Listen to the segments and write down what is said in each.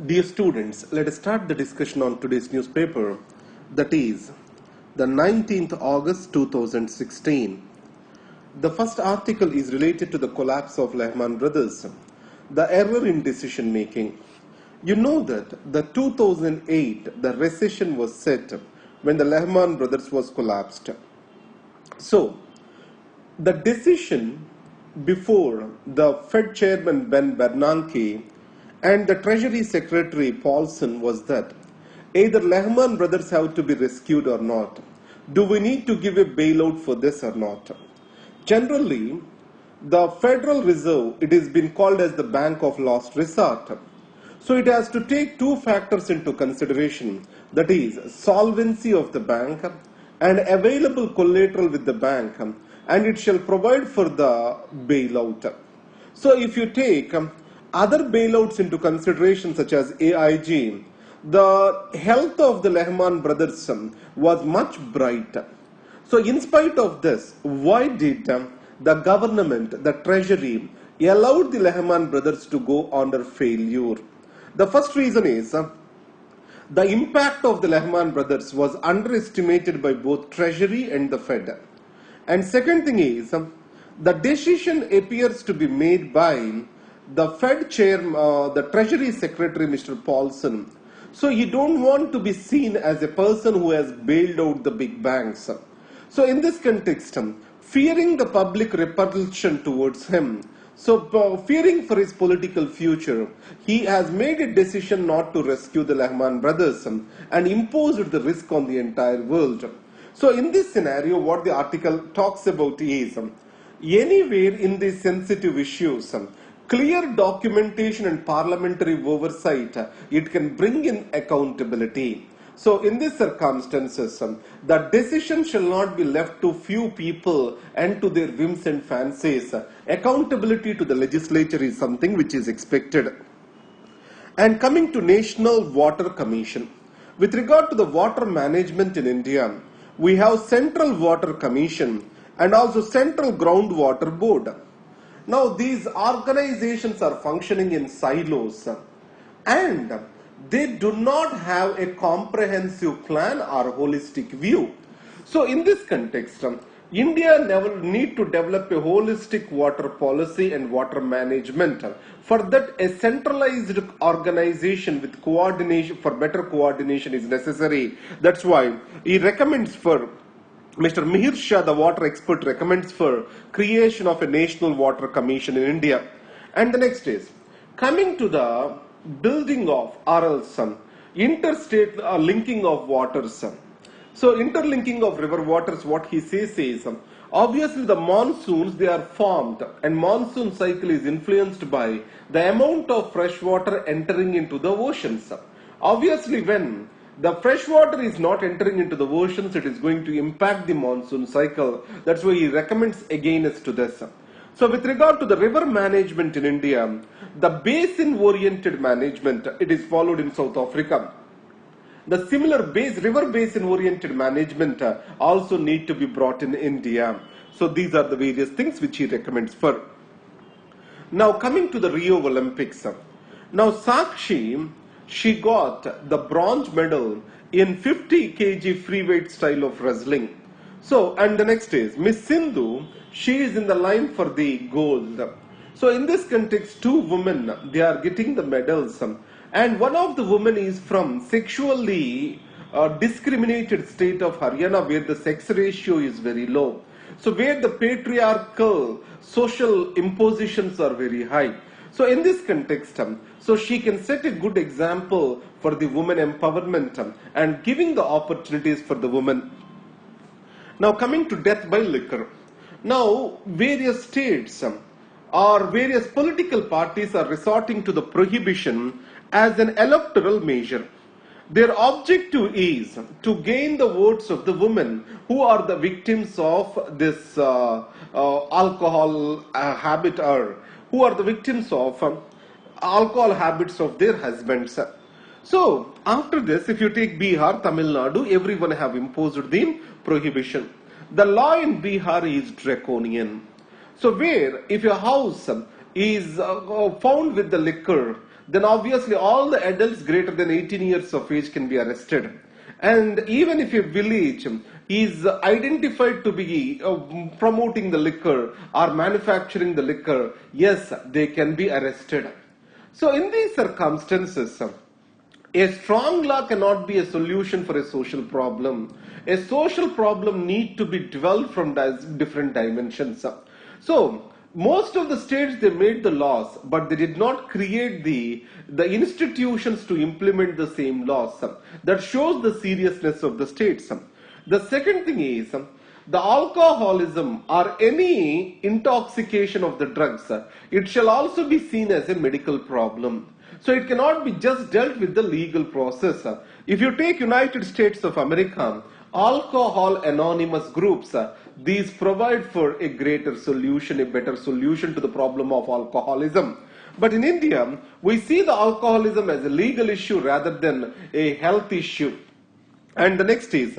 Dear students, let us start the discussion on today's newspaper, that is the 19th August 2016. The first article is related to the collapse of Lehman Brothers, the error in decision making. You know that the 2008 the recession was set when the Lehman Brothers was collapsed. So, the decision before the Fed chairman Ben Bernanke and the Treasury Secretary Paulson was that either Lehman Brothers have to be rescued or not. Do we need to give a bailout for this or not? Generally, the Federal Reserve, it has been called as the bank of last resort. So it has to take two factors into consideration, that is solvency of the bank and available collateral with the bank, and it shall provide for the bailout. So if you take other bailouts into consideration such as AIG, the health of the Lehman Brothers was much brighter. So in spite of this, why did the government, the treasury, allowed the Lehman Brothers to go under failure? The first reason is the impact of the Lehman Brothers was underestimated by both treasury and the Fed. And second thing is the decision appears to be made by the Fed chair, the Treasury Secretary, Mr. Paulson. So he don't want to be seen as a person who has bailed out the big banks. So in this context, fearing the public repulsion towards him, so fearing for his political future, he has made a decision not to rescue the Lehman Brothers and imposed the risk on the entire world. So in this scenario, what the article talks about is, anywhere in these sensitive issues, clear documentation and parliamentary oversight, it can bring in accountability. So in these circumstances, the decision shall not be left to few people and to their whims and fancies. Accountability to the legislature is something which is expected. And coming to National Water Commission, with regard to the water management in India, we have Central Water Commission and also Central Groundwater Board. Now these organizations are functioning in silos and they do not have a comprehensive plan or holistic view. So in this context, India never need to develop a holistic water policy and water management. For that, a centralized organization with coordination, for better coordination is necessary. That's why he recommends for Mr. Mihir Shah, the water expert, recommends for creation of a National Water Commission in India. And the next is, coming to the building of RLs, interstate linking of waters. So interlinking of river waters, what he says is, obviously the monsoons, they are formed and monsoon cycle is influenced by the amount of fresh water entering into the oceans. Obviously when the fresh water is not entering into the oceans, it is going to impact the monsoon cycle. That's why he recommends against to this. So with regard to the river management in India, the basin-oriented management, it is followed in South Africa. The similar river basin-oriented management also need to be brought in India. So these are the various things which he recommends for. Now coming to the Rio Olympics. Now Sakshi, she got the bronze medal in 50 kg free weight style of wrestling. So, and the next is Miss Sindhu, she is in the line for the gold. So in this context, two women, they are getting the medals. And one of the women is from sexually discriminated state of Haryana, where the sex ratio is very low. So where the patriarchal social impositions are very high. So in this context, so she can set a good example for the women empowerment and giving the opportunities for the women. Now coming to death by liquor. Now various states or various political parties are resorting to the prohibition as an electoral measure. Their objective is to gain the votes of the women who are the victims of this alcohol habit, or who are the victims of alcohol habits of their husbands. So after this, if you take Bihar, Tamil Nadu, everyone have imposed the prohibition. The law in Bihar is draconian. So where if your house is found with the liquor, then obviously all the adults greater than 18 years of age can be arrested. And even if a village is identified to be promoting the liquor or manufacturing the liquor, yes, they can be arrested. So in these circumstances, a strong law cannot be a solution for a social problem. A social problem needs to be developed from different dimensions. So, most of the states, they made the laws, but they did not create the institutions to implement the same laws. That shows the seriousness of the states. The second thing is, the alcoholism or any intoxication of the drugs, it shall also be seen as a medical problem. So it cannot be just dealt with the legal process. If you take United States of America, alcohol anonymous groups, these provide for a greater solution, a better solution to the problem of alcoholism. But in India, we see the alcoholism as a legal issue rather than a health issue. And the next is,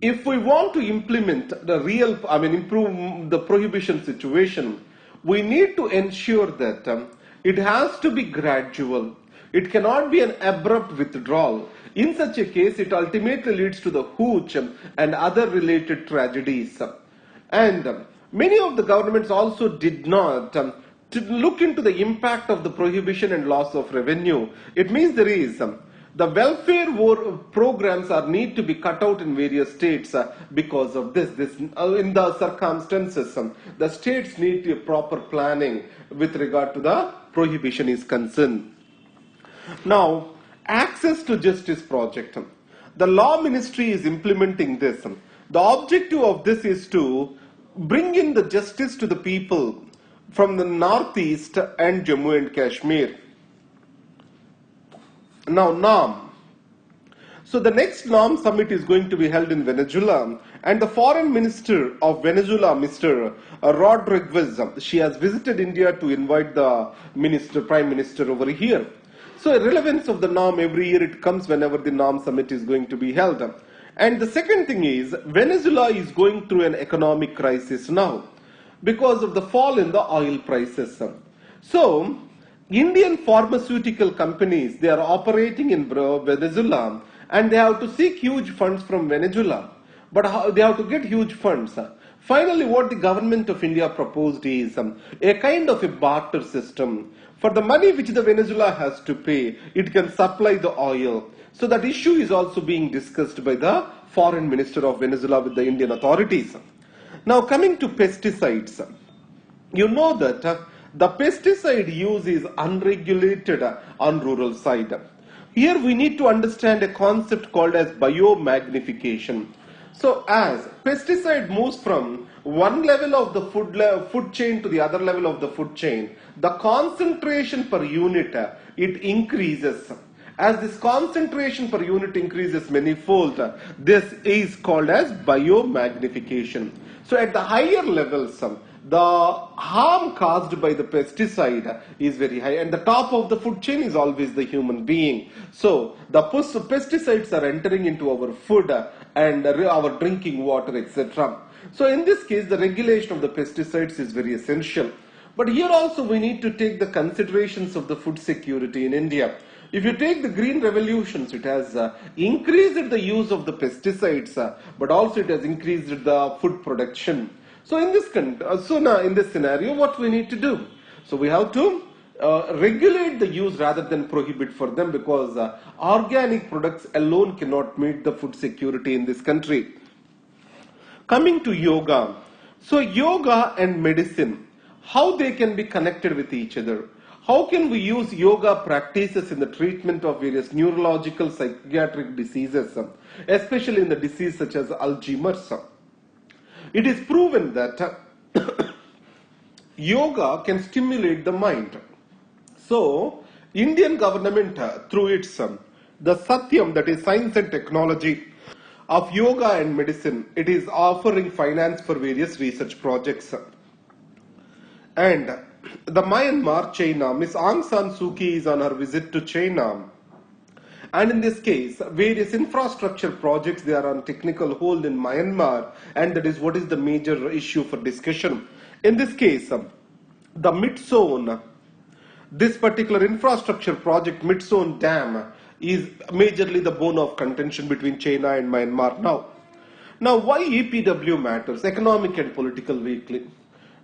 if we want to implement improve the prohibition situation, we need to ensure that it has to be gradual. It cannot be an abrupt withdrawal. In such a case, it ultimately leads to the hooch and other related tragedies. And many of the governments also did not to look into the impact of the prohibition and loss of revenue. It means there is the welfare programs are need to be cut out in various states because of this. In the circumstances, the states need a proper planning with regard to the prohibition is concerned. Now, access to justice project. The law ministry is implementing this. The objective of this is to bring in the justice to the people from the northeast and Jammu and Kashmir. Now, NAM. So the next NAM summit is going to be held in Venezuela, and the foreign minister of Venezuela, Mr. Rodriguez, she has visited India to invite the prime minister over here. So a relevance of the NAM, every year it comes whenever the NAM summit is going to be held. And the second thing is, Venezuela is going through an economic crisis now because of the fall in the oil prices. So Indian pharmaceutical companies, they are operating in Venezuela, and they have to seek huge funds from Venezuela. But they have to get huge funds. Finally, what the government of India proposed is a kind of a barter system. For the money which the Venezuela has to pay, it can supply the oil. So that issue is also being discussed by the foreign minister of Venezuela with the Indian authorities. Now coming to pesticides, you know that the pesticide use is unregulated on rural side. Here we need to understand a concept called as biomagnification. So as pesticide moves from one level of the food chain to the other level of the food chain, the concentration per unit, it increases. As this concentration per unit increases manifold, this is called as biomagnification. So at the higher levels, the harm caused by the pesticide is very high, and the top of the food chain is always the human being. So the pesticides are entering into our food and our drinking water, etc. So in this case, the regulation of the pesticides is very essential. But here also we need to take the considerations of the food security in India. If you take the green revolutions, it has increased the use of the pesticides, but also it has increased the food production. So in this scenario, what we need to do? So we have to regulate the use rather than prohibit for them, because organic products alone cannot meet the food security in this country. Coming to yoga. So yoga and medicine, how they can be connected with each other. How can we use yoga practices in the treatment of various neurological, psychiatric diseases, especially in the disease such as Alzheimer's? It is proven that yoga can stimulate the mind. So, Indian government through its the Satyam, that is science and technology of yoga and medicine, it is offering finance for various research projects. And the Myanmar, China, Miss Aung San Suu Kyi is on her visit to China. And in this case, various infrastructure projects, they are on technical hold in Myanmar, and that is what is the major issue for discussion. In this case, the mid zone, This particular infrastructure project, Midzone Dam, is majorly the bone of contention between China and Myanmar now. Now, why EPW matters? Economic and Political Weekly.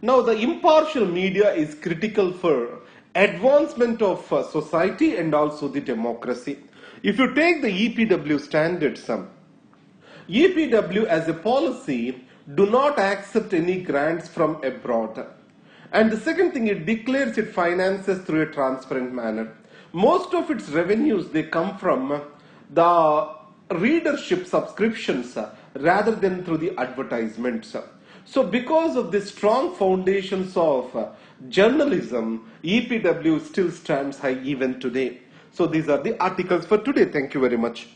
Now, the impartial media is critical for advancement of society and also the democracy. If you take the EPW standards, EPW as a policy do not accept any grants from abroad. And the second thing, it declares its finances through a transparent manner. Most of its revenues, they come from the readership subscriptions rather than through the advertisements. So because of the strong foundations of journalism, EPW still stands high even today. So these are the articles for today. Thank you very much.